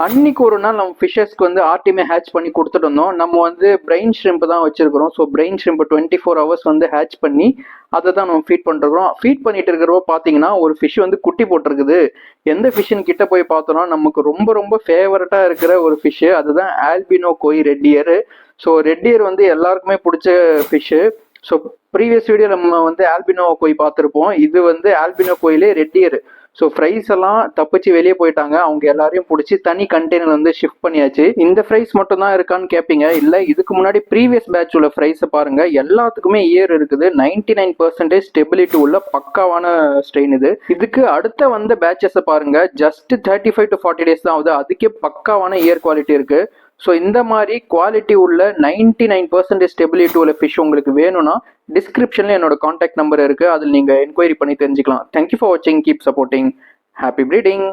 அன்னைக்கு ஒரு நாள் நம்ம ஃபிஷஸ்க்கு வந்து ஆர்டிமே ஹேட்ச் பண்ணி கொடுத்துட்டு இருந்தோம். நம்ம வந்து பிரெயின் ஷ்ரிம்ப் தான் வச்சிருக்கிறோம். ஸோ பிரெயின் ஷ்ரிம்ப் 24 ஹவர்ஸ் வந்து ஹேட்ச் பண்ணி அதை தான் நம்ம ஃபீட் பண்ணிருக்கிறோம். ஃபீட் பண்ணிட்டு இருக்கிறப்போ பார்த்தீங்கன்னா ஒரு ஃபிஷ் வந்து குட்டி போட்டிருக்குது. எந்த ஃபிஷ்ஷுன்னு கிட்ட போய் பார்த்தோம்னா நமக்கு ரொம்ப ரொம்ப ஃபேவரட்டாக இருக்கிற ஒரு ஃபிஷ்ஷு, அதுதான் albino koi red ear. So red ear வந்து எல்லாருக்குமே பிடிச்ச ஃபிஷ்ஷு. ஸோ ப்ரீவியஸ் வீடியோ நம்ம வந்து ஆல்பினோ கோய் பார்த்துருப்போம். இது வந்து ஆல்பினோ கோயிலே ரெட் இயர். ஸோ ஃப்ரைஸ் எல்லாம் தப்பிச்சு வெளியே போயிட்டாங்க. அவங்க எல்லாரையும் பிடிச்சி தனி கண்டெய்னர் வந்து ஷிஃப்ட் பண்ணியாச்சு. இந்த ஃப்ரைஸ் மட்டும் தான் இருக்கான்னு கேட்பீங்க. இல்லை, இதுக்கு முன்னாடி ப்ரீவியஸ் பேட்ச் உள்ள ஃப்ரைஸை பாருங்க, எல்லாத்துக்குமே இயர் இருக்குது. 99% ஸ்டெபிலிட்டி உள்ள பக்காவான ஸ்ட்ரெயின் இது. இதுக்கு அடுத்த வந்த பேட்சஸை பாருங்க, ஜஸ்ட் 35 to 40 days தான் ஆகுது. அதுக்கே பக்காவான இயர் குவாலிட்டி இருக்கு. ஸோ இந்த மாதிரி குவாலிட்டி உள்ள 99% ஸ்டெபிலிட்டி உள்ள ஃபிஷ் உங்களுக்கு வேணும்னா டிஸ்கிரிப்ஷன்ல என்னோட கான்டாக்ட் நம்பர் இருக்கு, அதில் நீங்க என்கொயரி பண்ணி தெரிஞ்சுக்கலாம். தேங்க்யூ ஃபார் வாட்சிங், கீப் சப்போர்ட்டிங், ஹாப்பி ப்ரீடிங்.